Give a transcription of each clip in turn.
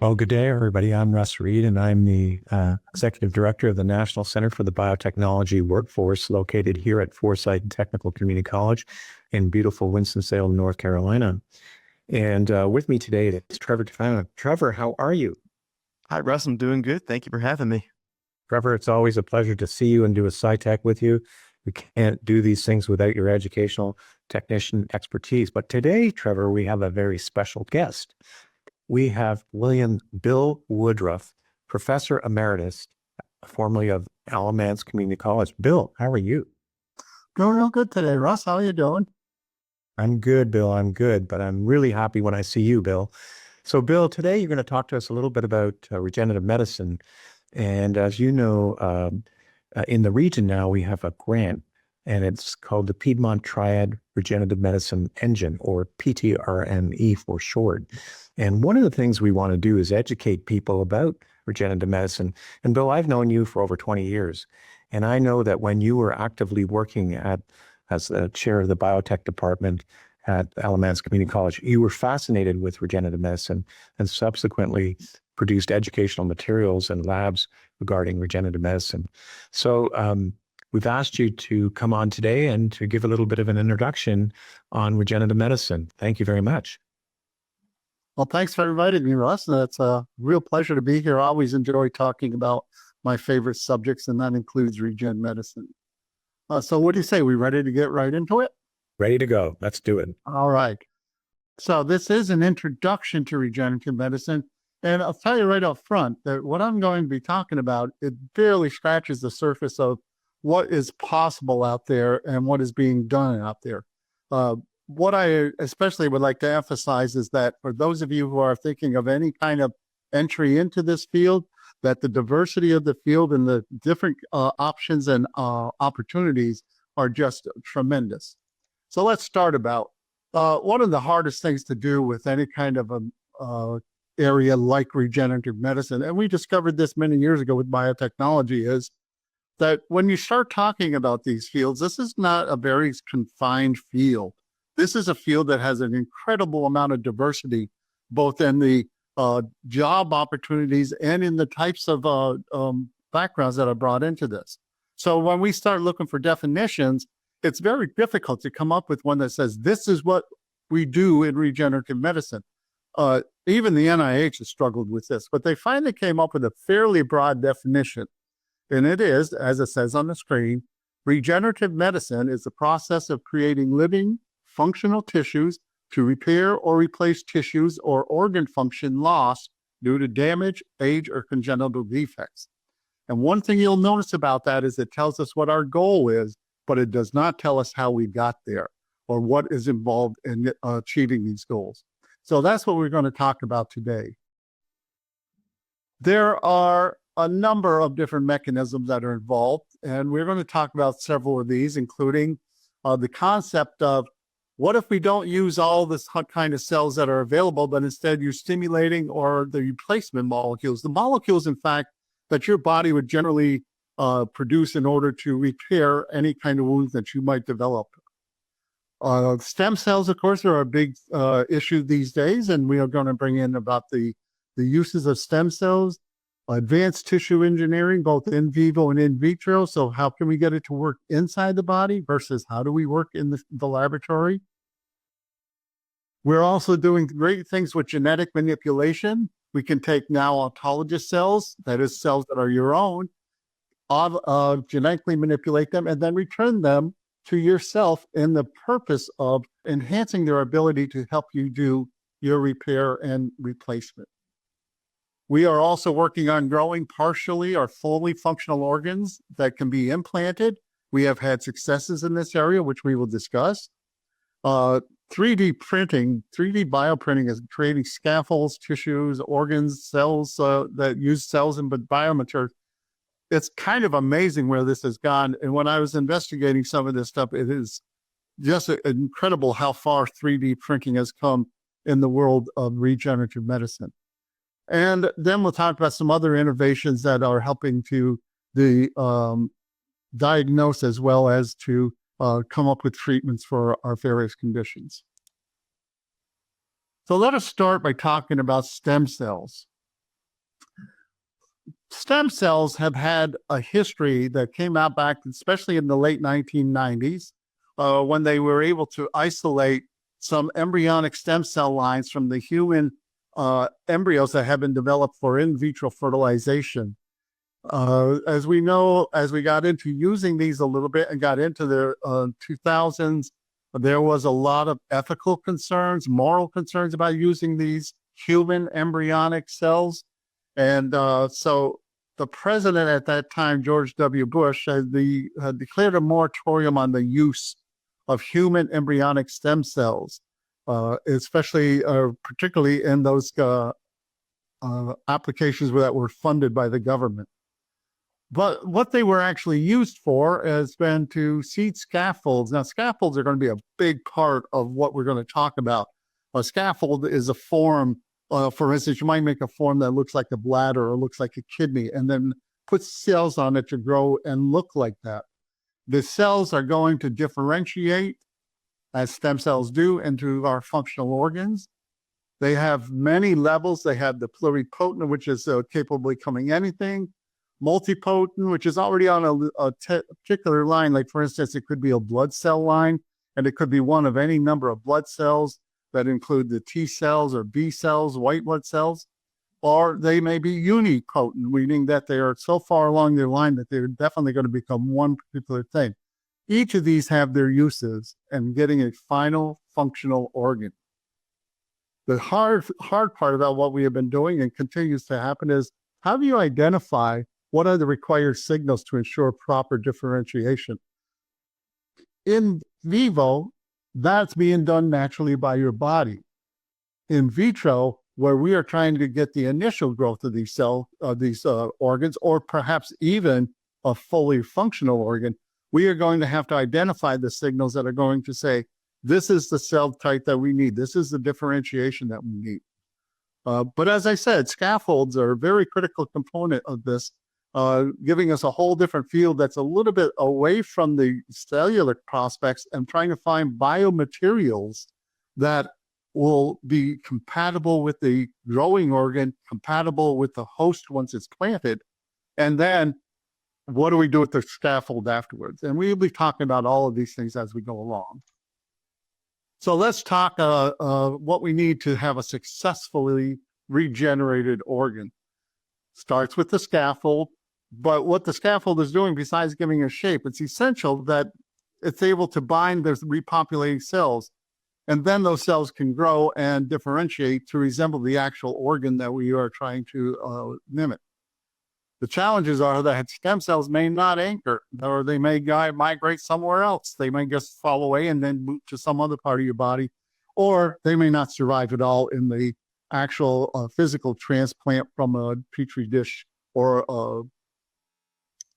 Well, good day, everybody. I'm Russ Reed, and I'm the Executive Director of the National Center for the Biotechnology Workforce, located here at Forsyth Technical Community College in beautiful Winston-Salem, North Carolina. And with me today is Trevor Tufano. Trevor, how are you? Hi, Russ. I'm doing good. Thank you for having me. Trevor, it's always a pleasure to see you and do a SciTech with you. We can't do these things without your educational technician expertise. But today, Trevor, we have a very special guest. We have Bill Woodruff, Professor Emeritus, formerly of Alamance Community College. Bill, how are you? Doing real good today, Russ. How are you doing? I'm good, Bill. I'm good, but I'm really happy when I see you, Bill. So, Bill, today you're going to talk to us a little bit about regenerative medicine. And as you know, in the region now, we have a grant, and it's called the Piedmont Triad Regenerative Medicine Engine, or PTRME for short. And one of the things we want to do is educate people about regenerative medicine. And Bill, I've known you for over 20 years. And I know that when you were actively working as the chair of the biotech department at Alamance Community College, you were fascinated with regenerative medicine and subsequently produced educational materials and labs regarding regenerative medicine. So we've asked you to come on today and to give a little bit of an introduction on regenerative medicine. Thank you very much. Well, thanks for inviting me, Russ. It's a real pleasure to be here. I always enjoy talking about my favorite subjects, and that includes regen medicine. So what do you say? We ready to get right into it? Ready to go. Let's do it. All right. So this is an introduction to regenerative medicine. And I'll tell you right up front that what I'm going to be talking about, it barely scratches the surface of what is possible out there and what is being done out there. What I especially would like to emphasize is that for those of you who are thinking of any kind of entry into this field, that the diversity of the field and the different options and opportunities are just tremendous. So let's start about one of the hardest things to do with any kind of a area like regenerative medicine, and we discovered this many years ago with biotechnology, is that when you start talking about these fields, this is not a very confined field. This is a field that has an incredible amount of diversity, both in the job opportunities and in the types of backgrounds that are brought into this. So when we start looking for definitions, it's very difficult to come up with one that says, this is what we do in regenerative medicine. Even the NIH has struggled with this, but they finally came up with a fairly broad definition. And it is, as it says on the screen, regenerative medicine is the process of creating living, functional tissues to repair or replace tissues or organ function lost due to damage, age, or congenital defects. And one thing you'll notice about that is it tells us what our goal is, but it does not tell us how we got there or what is involved in achieving these goals. So that's what we're going to talk about today. There are a number of different mechanisms that are involved, and we're going to talk about several of these, including the concept of what if we don't use all this kind of cells that are available, but instead use stimulating or the replacement molecules, the molecules, in fact, that your body would generally produce in order to repair any kind of wounds that you might develop. Stem cells, of course, are a big issue these days, and we are going to bring in about the uses of stem cells, advanced tissue engineering, both in vivo and in vitro. So how can we get it to work inside the body versus how do we work in the laboratory? We're also doing great things with genetic manipulation. We can take now autologous cells, that is cells that are your own, genetically manipulate them and then return them to yourself in the purpose of enhancing their ability to help you do your repair and replacement. We are also working on growing partially or fully functional organs that can be implanted. We have had successes in this area, which we will discuss. 3D printing, 3D bioprinting is creating scaffolds, tissues, organs, cells that use cells and biomaterials. It's kind of amazing where this has gone. And when I was investigating some of this stuff, it is just incredible how far 3D printing has come in the world of regenerative medicine. And then we'll talk about some other innovations that are helping to diagnose as well as to come up with treatments for our various conditions. So let us start by talking about stem cells. Stem cells have had a history that came out back, especially in the late 1990s, when they were able to isolate some embryonic stem cell lines from the human embryos that have been developed for in vitro fertilization. As we know, as we got into using these a little bit and got into the 2000s, there was a lot of ethical concerns, moral concerns about using these human embryonic cells. And so the president at that time, George W. Bush, had declared a moratorium on the use of human embryonic stem cells, especially, particularly in those applications that were funded by the government. But what they were actually used for has been to seed scaffolds. Now, scaffolds are going to be a big part of what we're going to talk about. A scaffold is a form, for instance, you might make a form that looks like a bladder or looks like a kidney, and then put cells on it to grow and look like that. The cells are going to differentiate, as stem cells do, into our functional organs. They have many levels. They have the pluripotent, which is capable of becoming anything. Multipotent, which is already on a particular line. Like, for instance, it could be a blood cell line, and it could be one of any number of blood cells that include the T cells or B cells, white blood cells, or they may be unipotent, meaning that they are so far along their line that they're definitely going to become one particular thing. Each of these have their uses and getting a final functional organ. The hard part about what we have been doing and continues to happen is, how do you identify what are the required signals to ensure proper differentiation? In vivo, that's being done naturally by your body. In vitro, where we are trying to get the initial growth of these organs, or perhaps even a fully functional organ, we are going to have to identify the signals that are going to say, this is the cell type that we need. This is the differentiation that we need. But as I said, scaffolds are a very critical component of this, giving us a whole different field that's a little bit away from the cellular prospects and trying to find biomaterials that will be compatible with the growing organ, compatible with the host once it's planted. And then what do we do with the scaffold afterwards? And we'll be talking about all of these things as we go along. So let's talk what we need to have a successfully regenerated organ. Starts with the scaffold, but what the scaffold is doing besides giving a shape, it's essential that it's able to bind the repopulating cells, and then those cells can grow and differentiate to resemble the actual organ that we are trying to mimic. The challenges are that stem cells may not anchor, or they may migrate somewhere else. They may just fall away and then move to some other part of your body, or they may not survive at all in the actual physical transplant from a petri dish or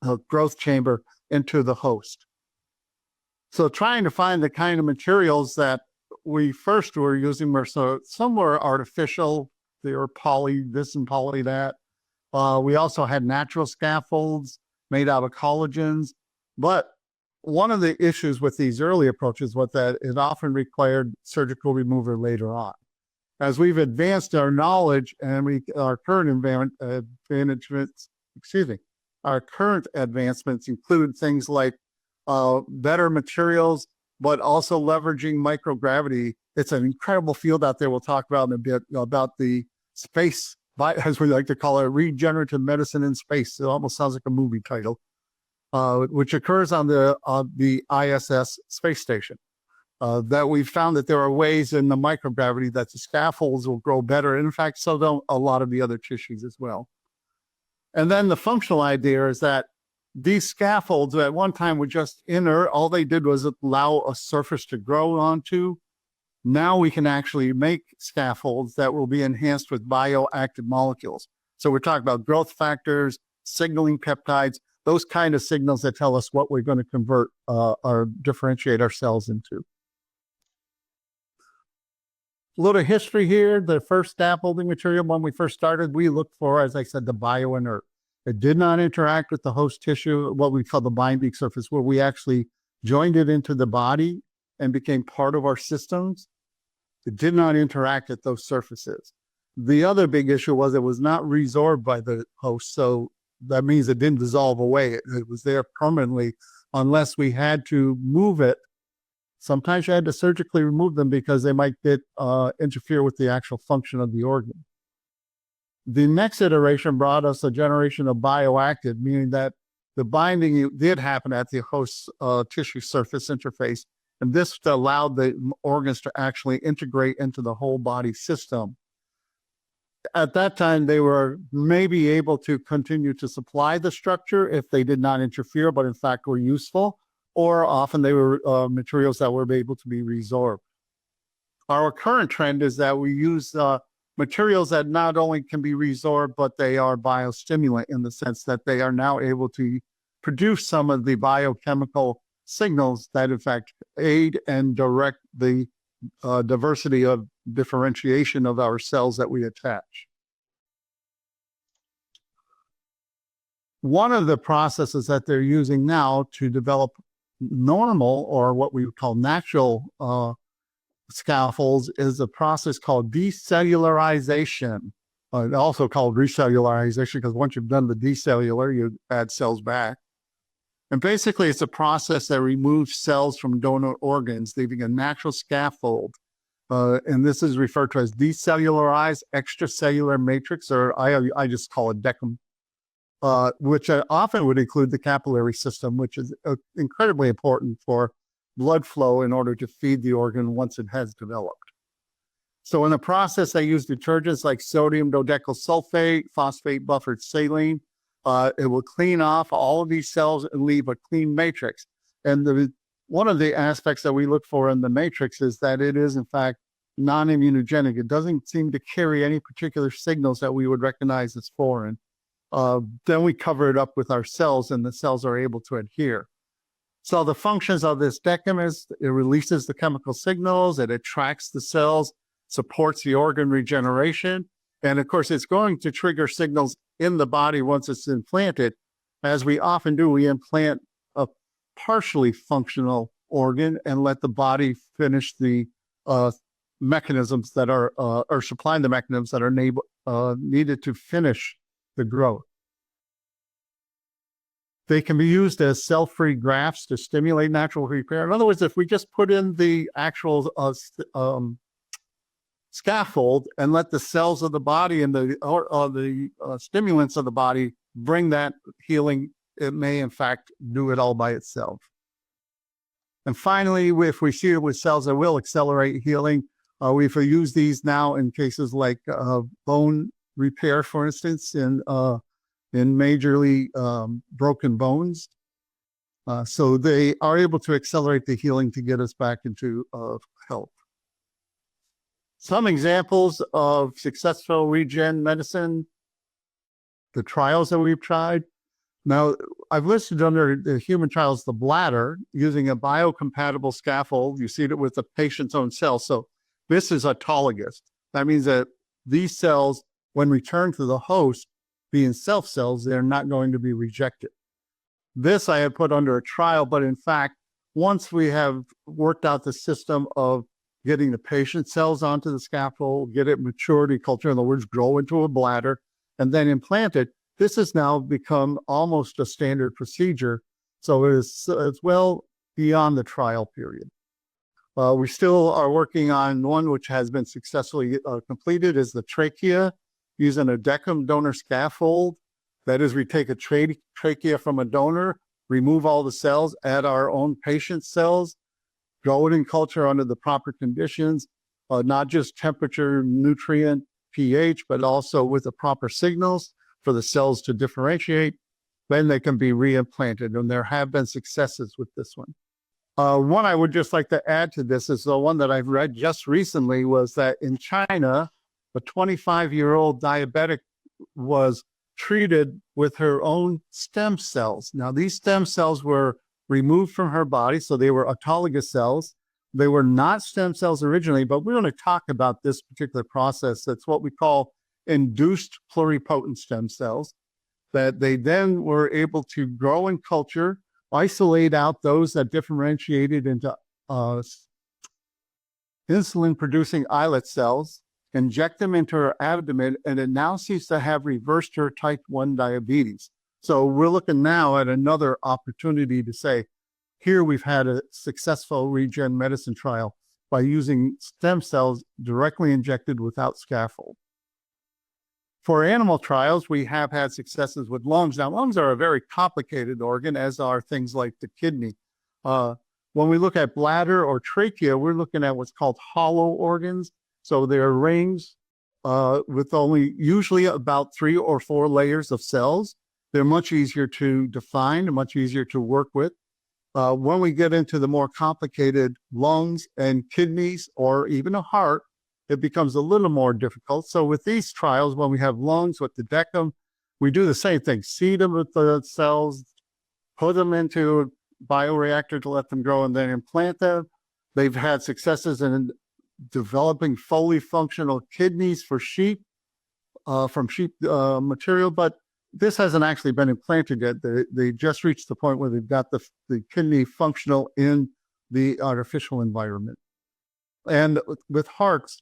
a growth chamber into the host. So trying to find the kind of materials that we first were using were some were artificial. They were poly this and poly that. We also had natural scaffolds made out of collagens. But one of the issues with these early approaches was that it often required surgical removal later on. As we've advanced our knowledge and our current advancements include things like better materials, but also leveraging microgravity. It's an incredible field out there. We'll talk about in a bit about the space, as we like to call it, regenerative medicine in space. It almost sounds like a movie title, which occurs on the ISS space station. That we've found that there are ways in the microgravity that the scaffolds will grow better. And in fact, so don't a lot of the other tissues as well. And then the functional idea is that these scaffolds at one time were just inert. All they did was allow a surface to grow onto. Now we can actually make scaffolds that will be enhanced with bioactive molecules. So we're talking about growth factors, signaling peptides, those kind of signals that tell us what we're going to convert or differentiate our cells into. A little history here. The first scaffolding material, when we first started, we looked for, as I said, the bioinert. It did not interact with the host tissue, what we call the binding surface, where we actually joined it into the body and became part of our systems. It did not interact at those surfaces. The other big issue was it was not resorbed by the host. So that means it didn't dissolve away. It was there permanently unless we had to move it. Sometimes you had to surgically remove them because they might interfere with the actual function of the organ. The next iteration brought us a generation of bioactive, meaning that the binding did happen at the host tissue surface interface, and this allowed the organs to actually integrate into the whole body system. At that time, they were maybe able to continue to supply the structure if they did not interfere, but in fact were useful, or often they were materials that were able to be resorbed. Our current trend is that we use materials that not only can be resorbed, but they are biostimulant in the sense that they are now able to produce some of the biochemical signals that in fact aid and direct the diversity of differentiation of our cells that we attach. One of the processes that they're using now to develop normal, or what we would call natural scaffolds, is a process called decellularization, also called recellularization, because once you've done the decellular, you add cells back. And basically, it's a process that removes cells from donor organs, leaving a natural scaffold. And this is referred to as decellularized extracellular matrix, or I just call it DECM, which often would include the capillary system, which is incredibly important for blood flow in order to feed the organ once it has developed. So in the process, they use detergents like sodium dodecyl sulfate, phosphate buffered saline. It will clean off all of these cells and leave a clean matrix. And one of the aspects that we look for in the matrix is that it is, in fact, non-immunogenic. It doesn't seem to carry any particular signals that we would recognize as foreign. Then we cover it up with our cells, and the cells are able to adhere. So the functions of this DECM is it releases the chemical signals, it attracts the cells, supports the organ regeneration, and of course, it's going to trigger signals in the body once it's implanted. As we often do, we implant a partially functional organ and let the body finish the mechanisms that are, or supplying the mechanisms that are needed to finish the growth. They can be used as cell-free grafts to stimulate natural repair. In other words, if we just put in the actual scaffold and let the cells of the body and the stimulants of the body bring that healing, it may in fact do it all by itself. And finally, if we see it with cells that will accelerate healing, we've used these now in cases like bone repair, for instance, in majorly broken bones. So they are able to accelerate the healing to get us back into health. Some examples of successful regen medicine, the trials that we've tried. Now, I've listed under the human trials the bladder using a biocompatible scaffold. You see it with the patient's own cells. So this is autologous. That means that these cells, when returned to the host, being self cells, they're not going to be rejected. This I have put under a trial, but in fact, once we have worked out the system of getting the patient cells onto the scaffold, get it maturity culture, in other words, grow into a bladder, and then implant it, this has now become almost a standard procedure. So it's well beyond the trial period. We still are working on one which has been successfully completed, is the trachea, using a DECM donor scaffold. That is, we take a trachea from a donor, remove all the cells, add our own patient cells, grow it in culture under the proper conditions, not just temperature, nutrient, pH, but also with the proper signals for the cells to differentiate. Then they can be reimplanted, and there have been successes with this one. One I would just like to add to this is the one that I've read just recently, was that in China, a 25-year-old diabetic was treated with her own stem cells. Now, these stem cells were removed from her body, so they were autologous cells. They were not stem cells originally, but we're going to talk about this particular process. That's what we call induced pluripotent stem cells, that they then were able to grow in culture, isolate out those that differentiated into insulin-producing islet cells, inject them into her abdomen, and it now seems to have reversed her type 1 diabetes. So we're looking now at another opportunity to say, here we've had a successful regen medicine trial by using stem cells directly injected without scaffold. For animal trials, we have had successes with lungs. Now, lungs are a very complicated organ, as are things like the kidney. When we look at bladder or trachea, we're looking at what's called hollow organs. So they're rings with only usually about 3 or 4 layers of cells. They're much easier to define and much easier to work with. When we get into the more complicated lungs and kidneys or even a heart, it becomes a little more difficult. So with these trials, when we have lungs with the decum, we do the same thing, seed them with the cells, put them into a bioreactor to let them grow, and then implant them. They've had successes in developing fully functional kidneys for sheep, from sheep material, but this hasn't actually been implanted yet. They just reached the point where they've got the kidney functional in the artificial environment. And with hearts,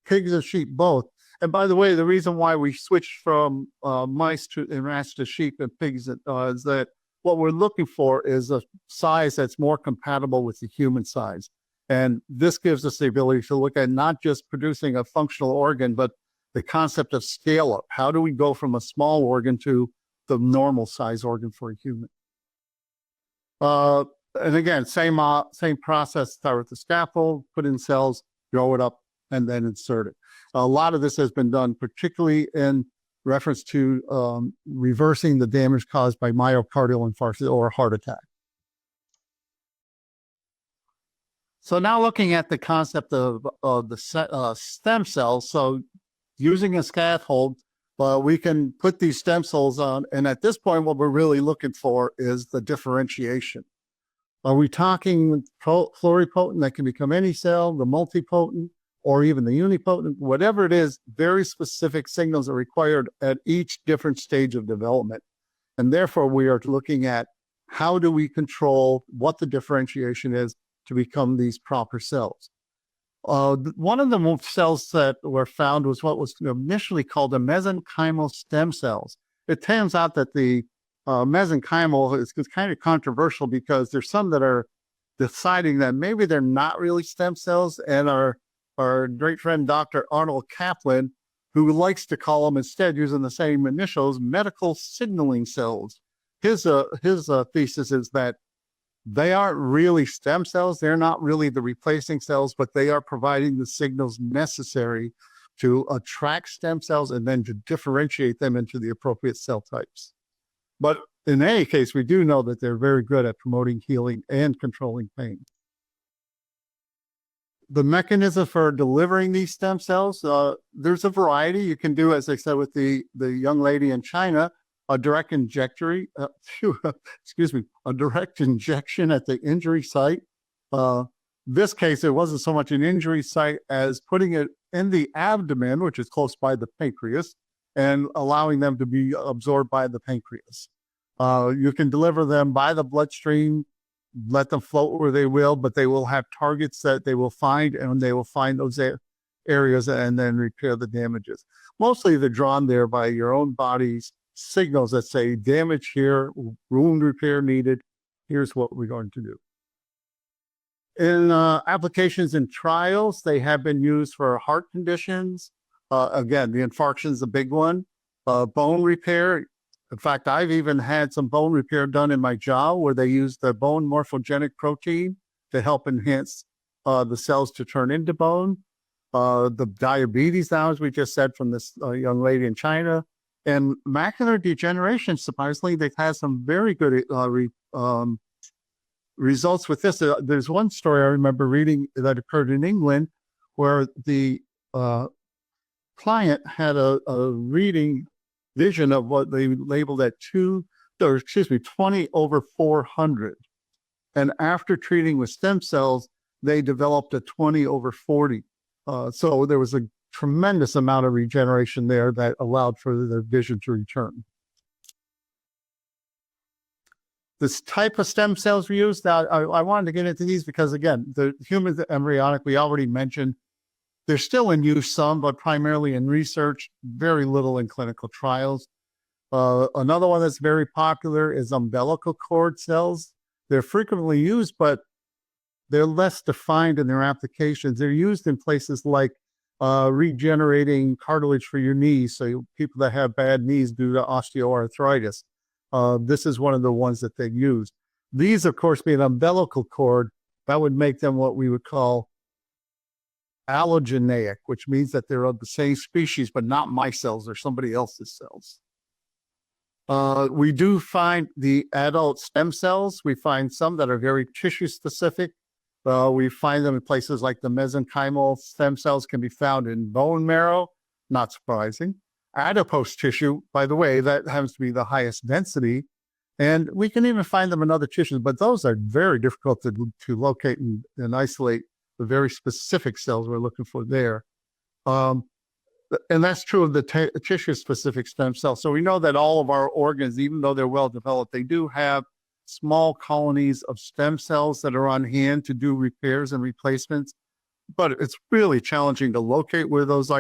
pigs and sheep both. And by the way, the reason why we switched from mice and rats to sheep and pigs is that what we're looking for is a size that's more compatible with the human size. And this gives us the ability to look at not just producing a functional organ, but the concept of scale up. How do we go from a small organ to the normal size organ for a human? And again, same process, start with the scaffold, put in cells, grow it up, and then insert it. A lot of this has been done, particularly in reference to reversing the damage caused by myocardial infarction or heart attack. So now looking at the concept of the stem cells, so using a scaffold, we can put these stem cells on, and at this point, what we're really looking for is the differentiation. Are we talking pluripotent that can become any cell, the multipotent, or even the unipotent? Whatever it is, very specific signals are required at each different stage of development. And therefore, we are looking at how do we control what the differentiation is to become these proper cells. One of the cells that were found was what was initially called the mesenchymal stem cells. It turns out that the mesenchymal is kind of controversial because there's some that are deciding that maybe they're not really stem cells, and our great friend Dr. Arnold Kaplan, who likes to call them, instead using the same initials, medical signaling cells. His thesis is that they aren't really stem cells. They're not really the replacing cells, but they are providing the signals necessary to attract stem cells and then to differentiate them into the appropriate cell types. But in any case, we do know that they're very good at promoting healing and controlling pain. The mechanism for delivering these stem cells, there's a variety. You can do, as I said, with the young lady in China, a direct a direct injection at the injury site. This case, it wasn't so much an injury site as putting it in the abdomen, which is close by the pancreas, and allowing them to be absorbed by the pancreas. You can deliver them by the bloodstream, let them float where they will, but they will have targets that they will find, and they will find those areas and then repair the damages. Mostly they're drawn there by your own body's signals that say damage here, wound repair needed, here's what we're going to do. In applications in trials, they have been used for heart conditions. Again, the infarction is a big one. Bone repair. In fact, I've even had some bone repair done in my jaw where they use the bone morphogenic protein to help enhance the cells to turn into bone. The diabetes now, as we just said from this young lady in China. And macular degeneration, surprisingly, they've had some very good results with this. There's one story I remember reading that occurred in England where the client had a reading vision of what they labeled at 20/400. And after treating with stem cells, they developed a 20/40. So there was a tremendous amount of regeneration there that allowed for the vision to return. This type of stem cells we use, now I wanted to get into these because, again, the human embryonic, we already mentioned, they're still in use some, but primarily in research, very little in clinical trials. Another one that's very popular is umbilical cord cells. They're frequently used, but they're less defined in their applications. They're used in places like regenerating cartilage for your knees. So people that have bad knees due to osteoarthritis, this is one of the ones that they use. These, of course, being umbilical cord, that would make them what we would call allogeneic, which means that they're of the same species, but not my cells or somebody else's cells. We do find the adult stem cells. We find some that are very tissue specific. We find them in places like the mesenchymal stem cells can be found in bone marrow, not surprising. Adipose tissue, by the way, that happens to be the highest density. And we can even find them in other tissues, but those are very difficult to locate and isolate the very specific cells we're looking for there. And that's true of the tissue-specific stem cells. So we know that all of our organs, even though they're well developed, they do have small colonies of stem cells that are on hand to do repairs and replacements. But it's really challenging to locate where those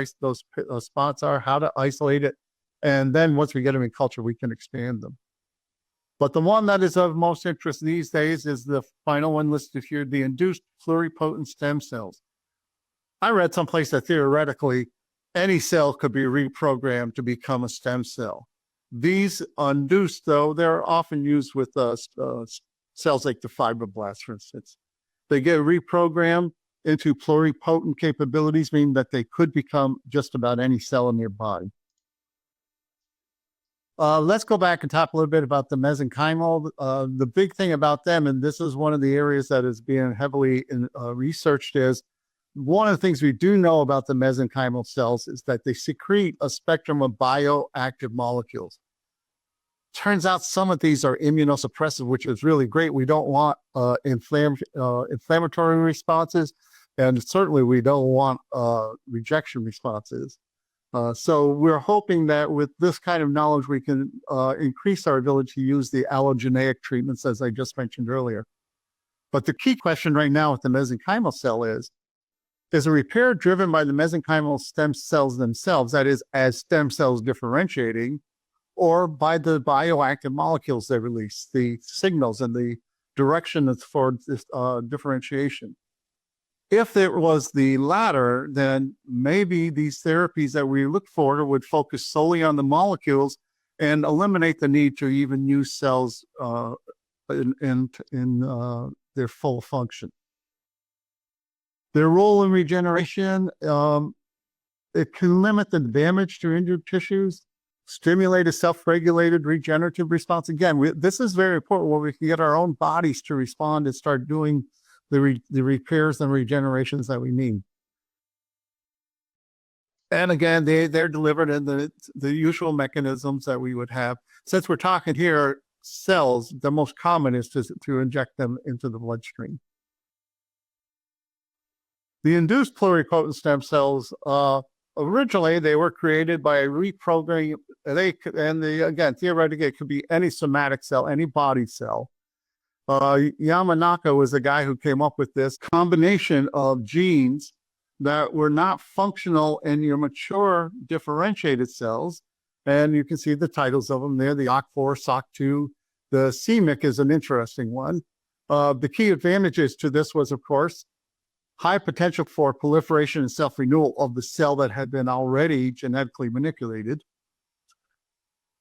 spots are, how to isolate it. And then once we get them in culture, we can expand them. But the one that is of most interest these days is the final one listed here, the induced pluripotent stem cells. I read someplace that theoretically, any cell could be reprogrammed to become a stem cell. These induced, though, they're often used with cells like the fibroblasts, for instance. They get reprogrammed into pluripotent capabilities, meaning that they could become just about any cell in your body. Let's go back and talk a little bit about the mesenchymal. The big thing about them, and this is one of the areas that is being heavily researched, is one of the things we do know about the mesenchymal cells is that they secrete a spectrum of bioactive molecules. Turns out some of these are immunosuppressive, which is really great. We don't want inflammatory responses, and certainly we don't want rejection responses. So we're hoping that with this kind of knowledge, we can increase our ability to use the allogeneic treatments, as I just mentioned earlier. But the key question right now with the mesenchymal cell is a repair driven by the mesenchymal stem cells themselves, that is, as stem cells differentiating, or by the bioactive molecules they release, the signals and the direction for this differentiation? If it was the latter, then maybe these therapies that we look for would focus solely on the molecules and eliminate the need to even use cells in their full function. Their role in regeneration, it can limit the damage to injured tissues, stimulate a self-regulated regenerative response. Again, this is very important where we can get our own bodies to respond and start doing the repairs and regenerations that we need. And again, they're delivered in the usual mechanisms that we would have. Since we're talking here, cells, the most common is to inject them into the bloodstream. The induced pluripotent stem cells, originally they were created by reprogramming. Again, theoretically, it could be any somatic cell, any body cell. Yamanaka was the guy who came up with this combination of genes that were not functional in your mature differentiated cells. And you can see the titles of them there, the OCT4, SOC2. The CMYC is an interesting one. The key advantages to this was, of course, high potential for proliferation and self-renewal of the cell that had been already genetically manipulated,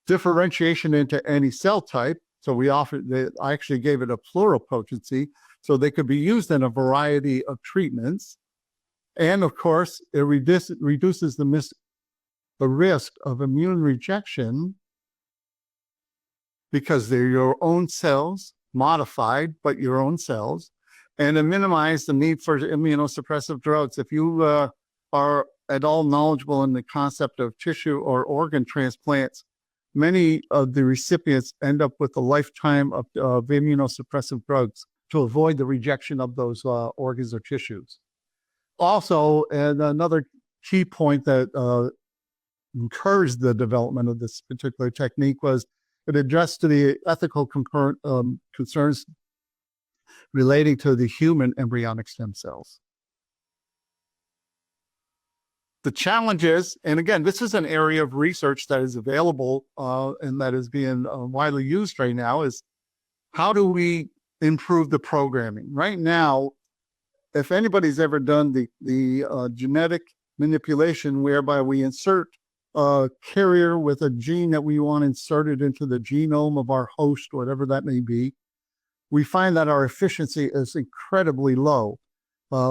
differentiation into any cell type. So I actually gave it a pluripotency, so they could be used in a variety of treatments. And of course, it reduces the risk of immune rejection because they're your own cells, modified, but your own cells, and to minimize the need for immunosuppressive drugs. If you are at all knowledgeable in the concept of tissue or organ transplants, many of the recipients end up with a lifetime of immunosuppressive drugs to avoid the rejection of those organs or tissues. Also, and another key point that encouraged the development of this particular technique was it addressed the ethical concerns relating to the human embryonic stem cells. The challenge is, and again, this is an area of research that is available and that is being widely used right now, is how do we improve the programming? Right now, if anybody's ever done the genetic manipulation whereby we insert a carrier with a gene that we want inserted into the genome of our host, whatever that may be, we find that our efficiency is incredibly low.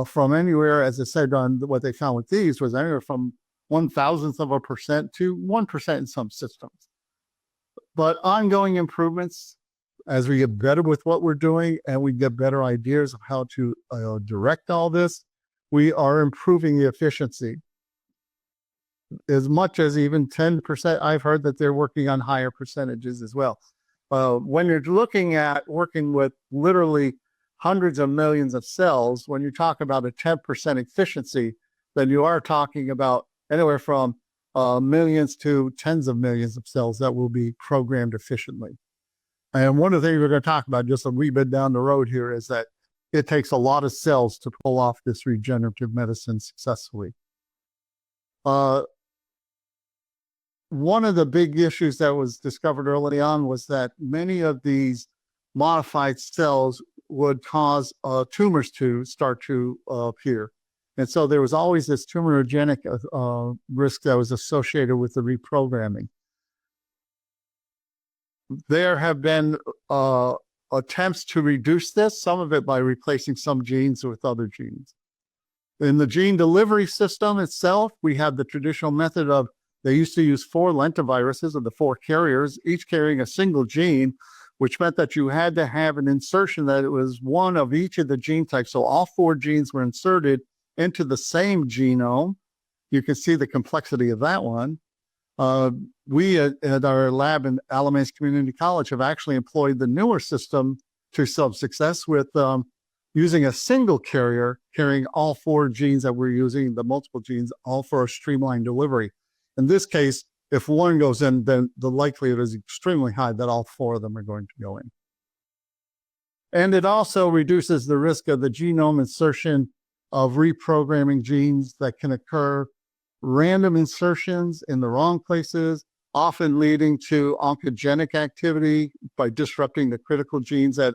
From anywhere, as I said, on what they found with these was anywhere from 0.001% to 1% in some systems. But ongoing improvements, as we get better with what we're doing and we get better ideas of how to direct all this, we are improving the efficiency. As much as even 10%, I've heard that they're working on higher percentages as well. When you're looking at working with literally hundreds of millions of cells, when you talk about a 10% efficiency, then you are talking about anywhere from millions to tens of millions of cells that will be programmed efficiently. And one of the things we're going to talk about just a wee bit down the road here is that it takes a lot of cells to pull off this regenerative medicine successfully. One of the big issues that was discovered early on was that many of these modified cells would cause tumors to start to appear. And so there was always this tumorigenic risk that was associated with the reprogramming. There have been attempts to reduce this, some of it by replacing some genes with other genes. In the gene delivery system itself, we have the traditional method of, they used to use 4 lentiviruses of the 4 carriers, each carrying a single gene, which meant that you had to have an insertion that it was one of each of the gene types. So all 4 genes were inserted into the same genome. You can see the complexity of that one. We at our lab in Alamance Community College have actually employed the newer system to some success with using a single carrier carrying all 4 genes that we're using, the multiple genes, all for a streamlined delivery. In this case, if one goes in, then the likelihood is extremely high that all 4 of them are going to go in. And it also reduces the risk of the genome insertion of reprogramming genes that can occur, random insertions in the wrong places, often leading to oncogenic activity by disrupting the critical genes that,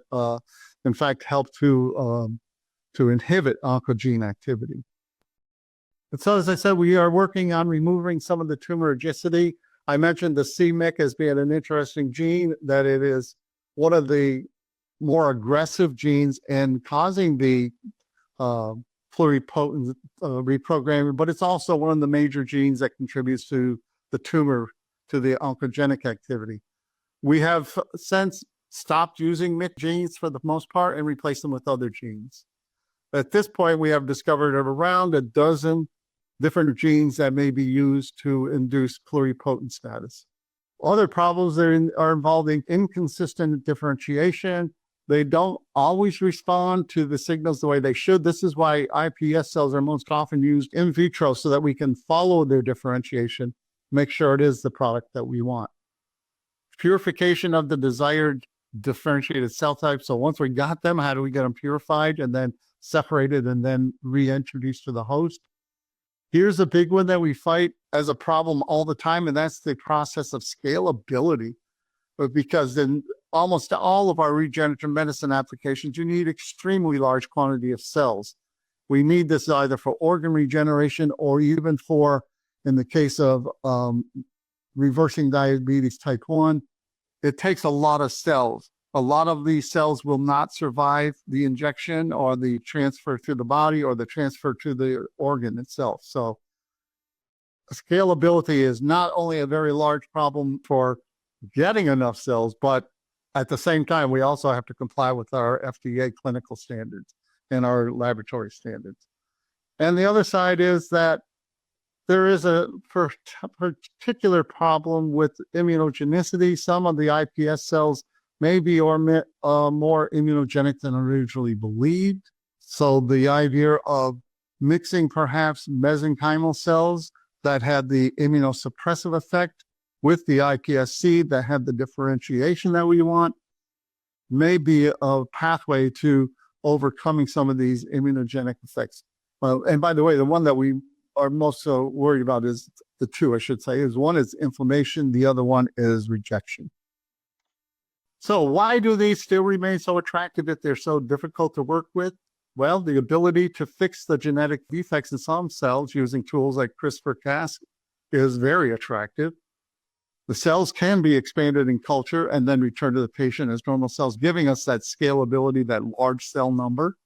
in fact, help to inhibit oncogene activity. And so, as I said, we are working on removing some of the tumorigicity. I mentioned the c-Myc as being an interesting gene, that it is one of the more aggressive genes in causing the pluripotent reprogramming, but it's also one of the major genes that contributes to the tumor, to the oncogenic activity. We have since stopped using MYC genes for the most part and replaced them with other genes. At this point, we have discovered around a dozen different genes that may be used to induce pluripotent status. Other problems are involving inconsistent differentiation. They don't always respond to the signals the way they should. This is why iPS cells are most often used in vitro, so that we can follow their differentiation, make sure it is the product that we want. Purification of the desired differentiated cell type. So once we got them, how do we get them purified and then separated and then reintroduced to the host? Here's a big one that we fight as a problem all the time, and that's the process of scalability. Because in almost all of our regenerative medicine applications, you need extremely large quantity of cells. We need this either for organ regeneration or even for, in the case of reversing diabetes type 1, it takes a lot of cells. A lot of these cells will not survive the injection or the transfer to the body or the transfer to the organ itself. So scalability is not only a very large problem for getting enough cells, but at the same time, we also have to comply with our FDA clinical standards and our laboratory standards. And the other side is that there is a particular problem with immunogenicity. Some of the iPS cells may be more immunogenic than originally believed. So the idea of mixing perhaps mesenchymal cells that had the immunosuppressive effect with the iPSC that had the differentiation that we want may be a pathway to overcoming some of these immunogenic effects. And by the way, the one that we are most so worried about is the two, I should say, is one is inflammation, the other one is rejection. So why do these still remain so attractive if they're so difficult to work with? Well, the ability to fix the genetic defects in some cells using tools like CRISPR-Cas is very attractive. The cells can be expanded in culture and then returned to the patient as normal cells, giving us that scalability, that large cell number.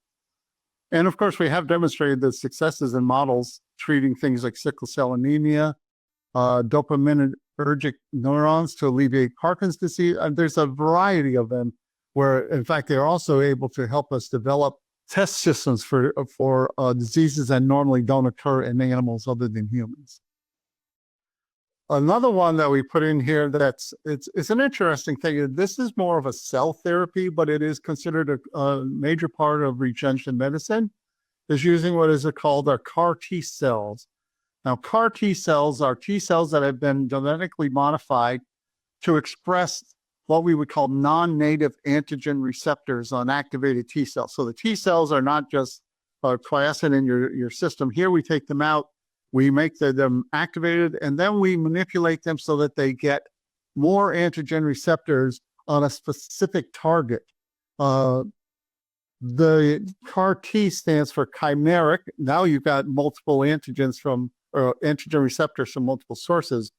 And of course, we have demonstrated the successes in models treating things like sickle cell anemia, dopaminergic neurons to alleviate Parkinson's disease. And there's a variety of them where, in fact, they're also able to help us develop test systems for diseases that normally don't occur in animals other than humans. Another one that we put in here it's an interesting thing. This is more of a cell therapy, but it is considered a major part of regenerative medicine, is using what is called our CAR T cells. Now, CAR T cells are T cells that have been genetically modified to express what we would call non-native antigen receptors on activated T cells. So the T cells are not just quiescent in your system. Here we take them out, we make them activated, and then we manipulate them so that they get more antigen receptors on a specific target. The CAR T stands for chimeric. Now you've got multiple antigens antigen receptors from multiple sources.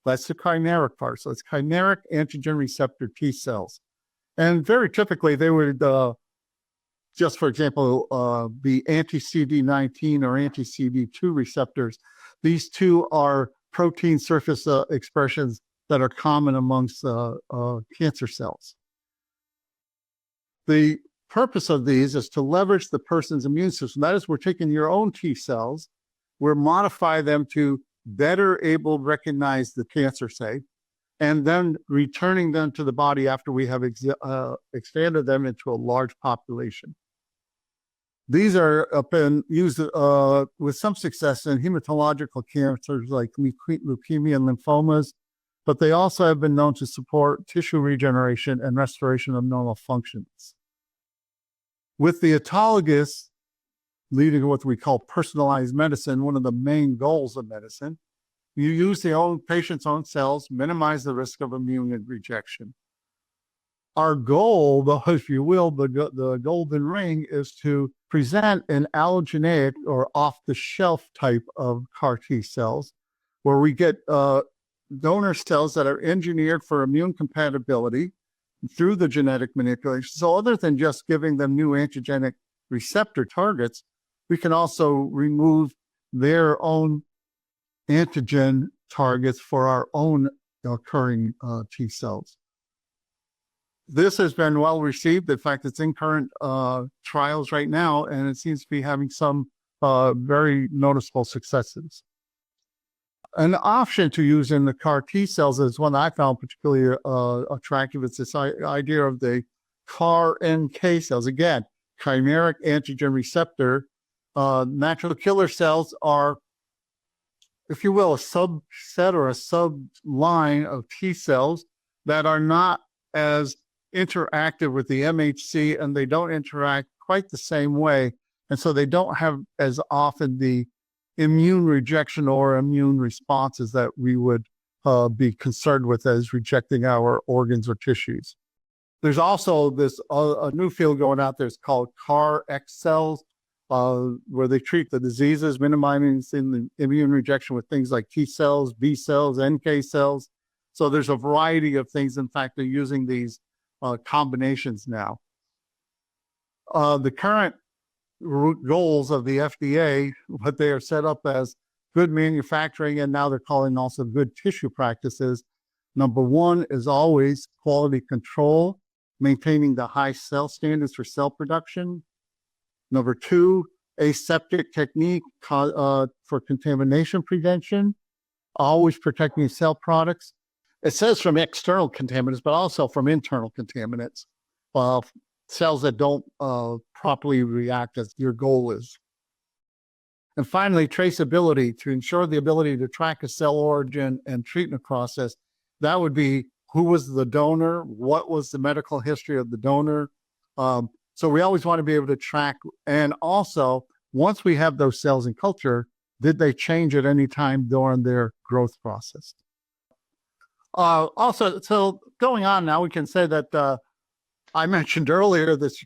That's the chimeric part. So it's chimeric antigen receptor T cells. And very typically, they would just, for example, be anti-CD19 or anti-CD2 receptors. These two are protein surface expressions that are common amongst cancer cells. The purpose of these is to leverage the person's immune system. That is, we're taking your own T cells, we're modify them to better able to recognize the cancer, say, and then returning them to the body after we have expanded them into a large population. These are been used with some success in hematological cancers like leukemia and lymphomas, but they also have been known to support tissue regeneration and restoration of normal functions. With the autologous, leading to what we call personalized medicine, one of the main goals of medicine, you use the patient's own cells, minimize the risk of immune rejection. Our goal, though, if you will, the golden ring is to present an allogeneic or off-the-shelf type of CAR T cells, where we get donor cells that are engineered for immune compatibility through the genetic manipulation. So other than just giving them new antigenic receptor targets, we can also remove their own antigen targets for our own occurring T cells. This has been well received. In fact, it's in current trials right now, and it seems to be having some very noticeable successes. An option to use in the CAR T cells is one I found particularly attractive. It's this idea of the CAR NK cells. Again, chimeric antigen receptor. Natural killer cells are, if you will, a subset or a subline of T cells that are not as interactive with the MHC, and they don't interact quite the same way. And so they don't have as often the immune rejection or immune responses that we would be concerned with as rejecting our organs or tissues. There's also this a new field going out there. It's called CAR X cells, where they treat the diseases, minimizing the immune rejection with things like T cells, B cells, NK cells. So there's a variety of things. In fact, they're using these combinations now. The current goals of the FDA, what they are set up as good manufacturing, and now they're calling also good tissue practices. Number one is always quality control, maintaining the high cell standards for cell production. Number two, aseptic technique for contamination prevention, always protecting cell products. It says from external contaminants, but also from internal contaminants, cells that don't properly react as your goal is. And finally, traceability, to ensure the ability to track a cell origin and treatment process. That would be who was the donor, what was the medical history of the donor. So we always want to be able to track. And also, once we have those cells in culture, did they change at any time during their growth process? Also, so going on now, we can say that I mentioned earlier this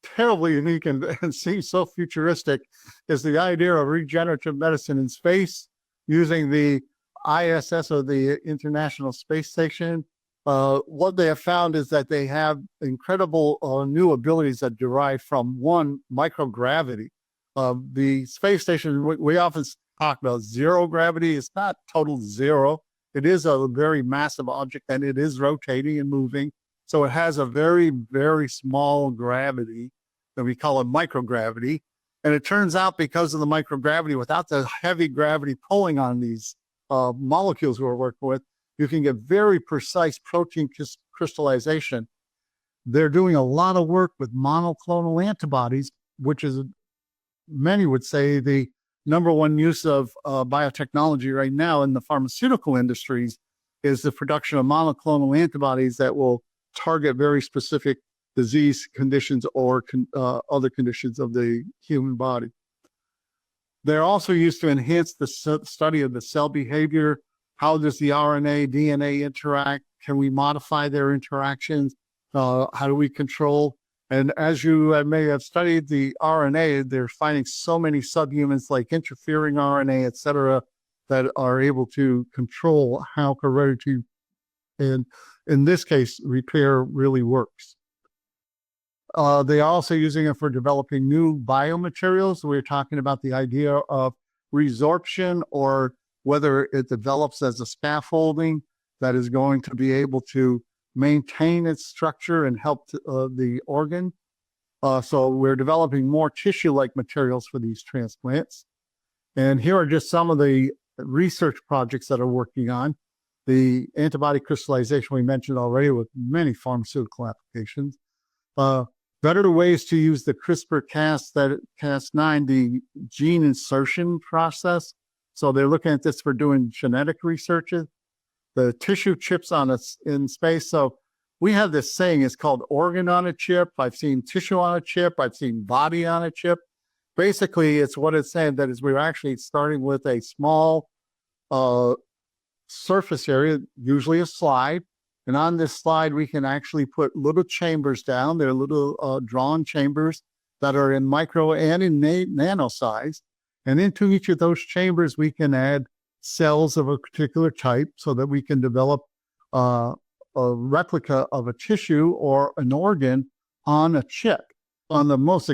terribly unique and seems so futuristic is the idea of regenerative medicine in space using the ISS, or the International Space Station. What they have found is that they have incredible new abilities that derive from, one, microgravity. The space station, we often talk about zero gravity. It's not total zero. It is a very massive object, and it is rotating and moving. So it has a very, very small gravity that we call it microgravity. And it turns out, because of the microgravity, without the heavy gravity pulling on these molecules we're working with, you can get very precise protein crystallization. They're doing a lot of work with monoclonal antibodies, which is, many would say, the number one use of biotechnology right now in the pharmaceutical industries, is the production of monoclonal antibodies that will target very specific disease conditions or other conditions of the human body. They're also used to enhance the study of the cell behavior. How does the RNA, DNA interact? Can we modify their interactions? How do we control? And as you may have studied the RNA, they're finding so many subunits like interfering RNA, et cetera, that are able to control how heredity, and in this case, repair really works. They are also using it for developing new biomaterials. We're talking about the idea of resorption, or whether it develops as a scaffolding that is going to be able to maintain its structure and help the organ. So we're developing more tissue-like materials for these transplants. And here are just some of the research projects that are working on. The antibody crystallization we mentioned already, with many pharmaceutical applications. Better ways to use the CRISPR-Cas9, the gene insertion process. So they're looking at this for doing genetic researches. The tissue chips on us in space. So we have this saying, it's called organ on a chip. I've seen tissue on a chip. I've seen body on a chip. Basically, it's what it's saying, that is, we're actually starting with a small surface area, usually a slide. And on this slide, we can actually put little chambers down. They're little drawn chambers that are in micro and in nano size. And into each of those chambers, we can add cells of a particular type, so that we can develop a replica of a tissue or an organ on a chip. On the most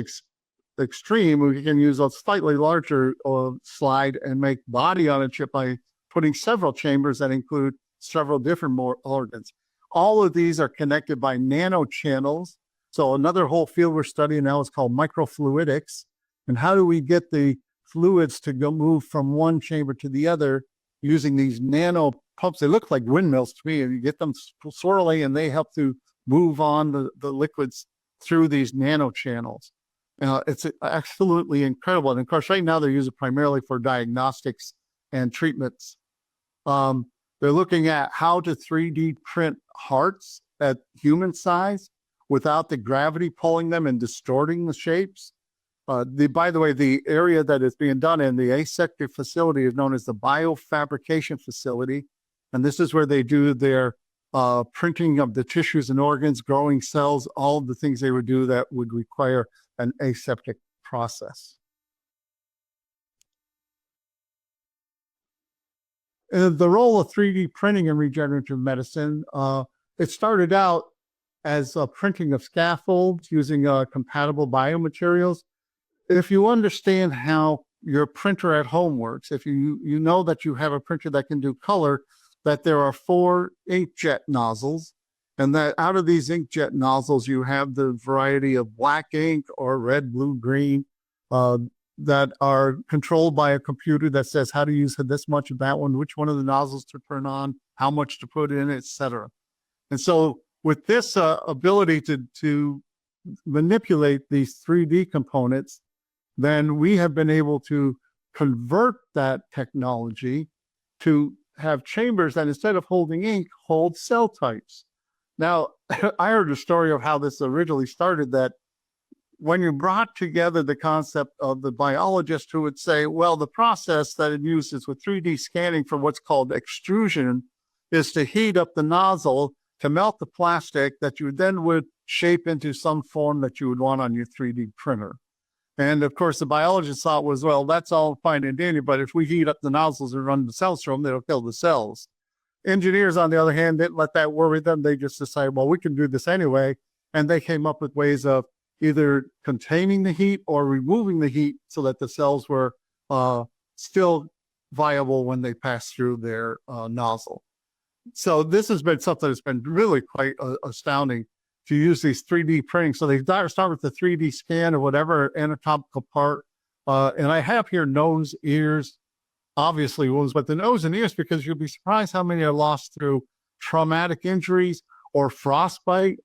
extreme, we can use a slightly larger slide and make body on a chip by putting several chambers that include several different organs. All of these are connected by nanochannels. So another whole field we're studying now is called microfluidics. And how do we get the fluids to move from one chamber to the other using these nano pumps? They look like windmills to me, and you get them swirling, and they help to move on the liquids through these nanochannels. It's absolutely incredible. And of course, right now they're used primarily for diagnostics and treatments. They're looking at how to 3D print hearts at human size without the gravity pulling them and distorting the shapes. By the way, the area that is being done in the aseptic facility is known as the biofabrication facility. And this is where they do their printing of the tissues and organs, growing cells, all of the things they would do that would require an aseptic process. The role of 3D printing in regenerative medicine, it started out as printing of scaffolds using compatible biomaterials. If you understand how your printer at home works, if you know that you have a printer that can do color, that there are 4 inkjet nozzles, and that out of these inkjet nozzles, you have the variety of black ink or red, blue, green, that are controlled by a computer that says how to use this much of that one, which one of the nozzles to turn on, how much to put in, etc. And so with this ability to manipulate these 3D components, then we have been able to convert that technology to have chambers that, instead of holding ink, hold cell types. Now, I heard a story of how this originally started, that when you brought together the concept of the biologist who would say, well, the process that it uses with 3D scanning for what's called extrusion is to heat up the nozzle to melt the plastic that you then would shape into some form that you would want on your 3D printer. And of course, the biologist thought was, well, that's all fine and dandy, but if we heat up the nozzles and run the cells through them, it'll kill the cells. Engineers, on the other hand, didn't let that worry them. They just decided, well, we can do this anyway. And they came up with ways of either containing the heat or removing the heat so that the cells were still viable when they pass through their nozzle. So this has been something that's been really quite astounding to use these 3D printing. So they start with the 3D scan of whatever anatomical part. And I have here nose, ears, obviously wounds, but the nose and ears, because you'll be surprised how many are lost through traumatic injuries or frostbite.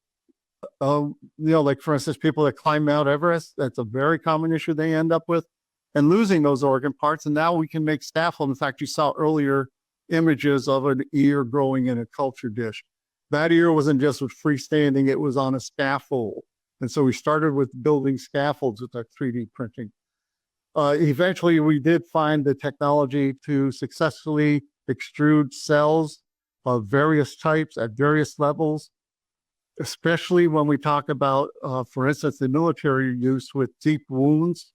Like for instance, people that climb Mount Everest, that's a very common issue they end up with, and losing those organ parts. And now we can make scaffold. In fact, you saw earlier images of an ear growing in a culture dish. That ear wasn't just freestanding, it was on a scaffold. And so we started with building scaffolds with our 3D printing. Eventually, we did find the technology to successfully extrude cells of various types at various levels, especially when we talk about, for instance, the military use with deep wounds.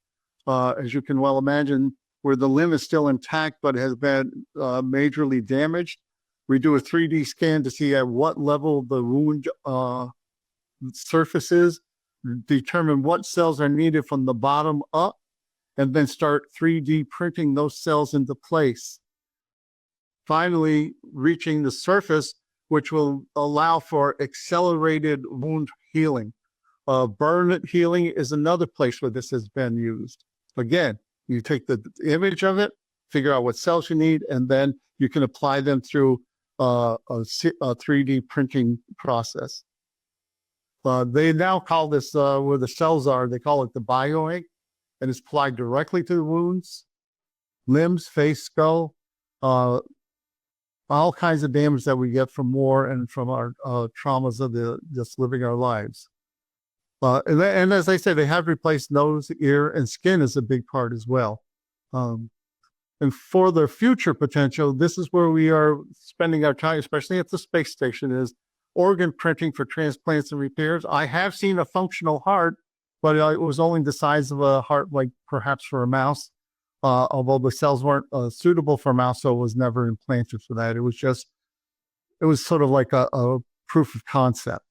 As you can well imagine, where the limb is still intact but has been majorly damaged. We do a 3D scan to see at what level the wound surface is, determine what cells are needed from the bottom up, and then start 3D printing those cells into place. Finally, reaching the surface, which will allow for accelerated wound healing. Burn healing is another place where this has been used. Again, you take the image of it, figure out what cells you need, and then you can apply them through a 3D printing process. They now call this, where the cells are, they call it the bioink, and it's applied directly to the wounds, limbs, face, skull, all kinds of damage that we get from war and from our traumas of just living our lives. And as I say, they have replaced nose, ear, and skin is a big part as well. And for their future potential, this is where we are spending our time, especially at the space station, is organ printing for transplants and repairs. I have seen a functional heart, but it was only the size of a heart, like perhaps for a mouse, although the cells weren't suitable for a mouse, so it was never implanted for that. It was sort of like a proof of concept.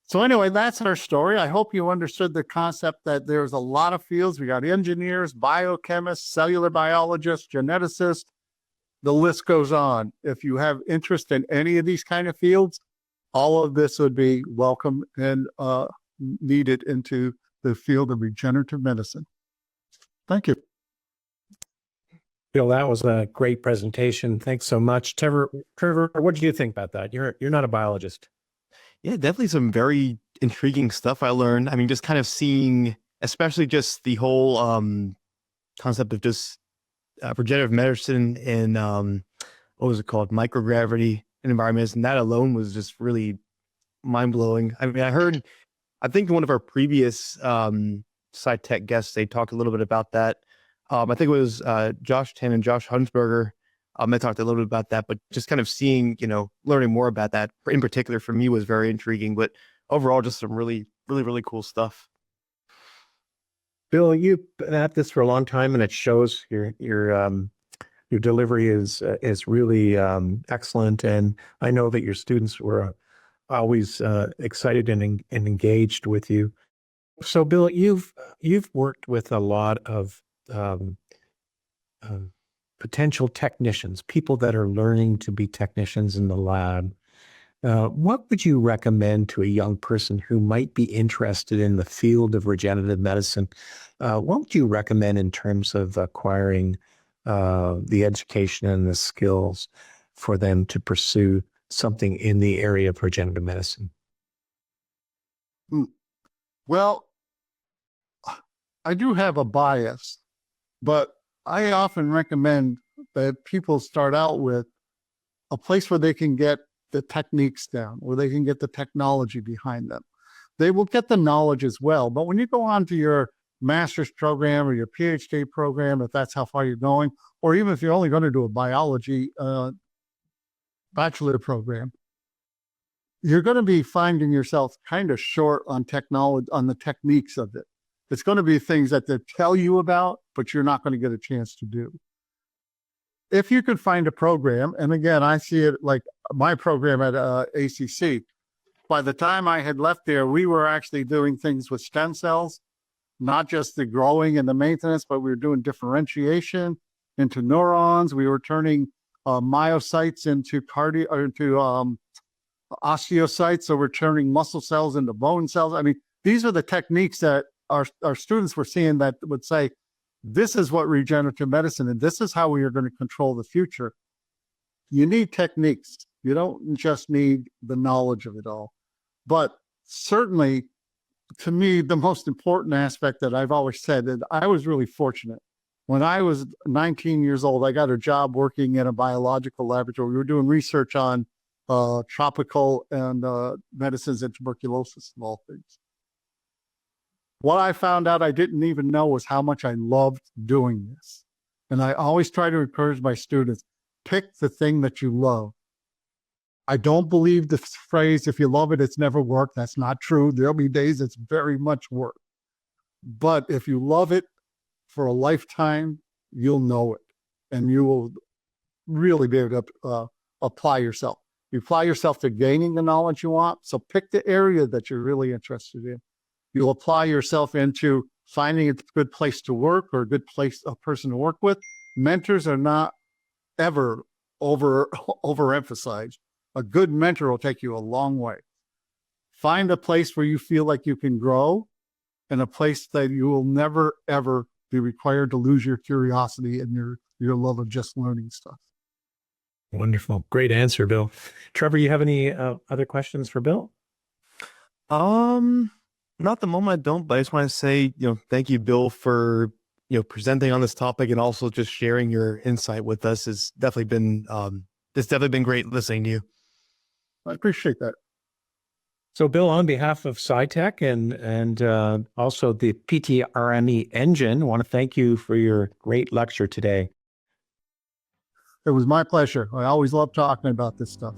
So anyway, that's our story. I hope you understood the concept that there's a lot of fields. We got engineers, biochemists, cellular biologists, geneticists. The list goes on. If you have interest in any of these kind of fields, all of this would be welcome and needed into the field of regenerative medicine. Thank you. Bill, that was a great presentation. Thanks so much. Trevor, what do you think about that? You're not a biologist. Yeah, definitely some very intriguing stuff I learned. I mean, just kind of seeing, especially just the whole concept of just regenerative medicine and what was it called? Microgravity and environments. And that alone was just really mind-blowing. I mean, I think one of our previous SciTech guests, they talked a little bit about that. I think it was Josh Tan and Josh Hunsberger. I talked a little bit about that, but just kind of seeing, learning more about that in particular for me was very intriguing, but overall just some really, really, really cool stuff. Bill, you've been at this for a long time, and it shows your delivery is really excellent. And I know that your students were always excited and engaged with you. So, Bill, you've worked with a lot of potential technicians, people that are learning to be technicians in the lab. What would you recommend to a young person who might be interested in the field of regenerative medicine? What would you recommend in terms of acquiring the education and the skills for them to pursue something in the area of regenerative medicine? Well, I do have a bias, but I often recommend that people start out with a place where they can get the techniques down, where they can get the technology behind them. they will get the knowledge as well. But when you go on to your master's program or your PhD program, if that's how far you're going, or even if you're only going to do a biology bachelor program, you're going to be finding yourself kind of short on technology, on the techniques of it. It's going to be things that they tell you about, but you're not going to get a chance to do. If you could find a program, and again, I see it like my program at ACC, by the time I had left there, we were actually doing things with stem cells, not just the growing and the maintenance, but we were doing differentiation into neurons. We were turning myocytes into osteocytes. So we're turning muscle cells into bone cells. I mean, these are the techniques that our students were seeing that would say, this is what regenerative medicine, and this is how we are going to control the future. You need techniques. You don't just need the knowledge of it all. But certainly, to me, the most important aspect that I've always said, that I was really fortunate. When I was 19 years old, I got a job working in a biological laboratory. We were doing research on tropical and medicines and tuberculosis and all things. What I found out I didn't even know was how much I loved doing this. And I always try to encourage my students, pick the thing that you love. I don't believe the phrase, if you love it, it's never work. That's not true. There'll be days it's very much work. But if you love it for a lifetime, you'll know it. And you will really be able to apply yourself. You apply yourself to gaining the knowledge you want. So pick the area that you're really interested in. You'll apply yourself into finding a good place to work or a person to work with. Mentors are not ever overemphasized. A good mentor will take you a long way. Find a place where you feel like you can grow, and a place that you will never, ever be required to lose your curiosity and your love of just learning stuff. Wonderful. Great answer, Bill. Trevor, you have any other questions for Bill? Not at the moment, I don't, but I just want to say, thank you, Bill, for, presenting on this topic and also just sharing your insight with us. It's definitely been great listening to you. I appreciate that. So, Bill, on behalf of SciTech and also the PTRME engine, I want to thank you for your great lecture today. It was my pleasure. I always love talking about this stuff.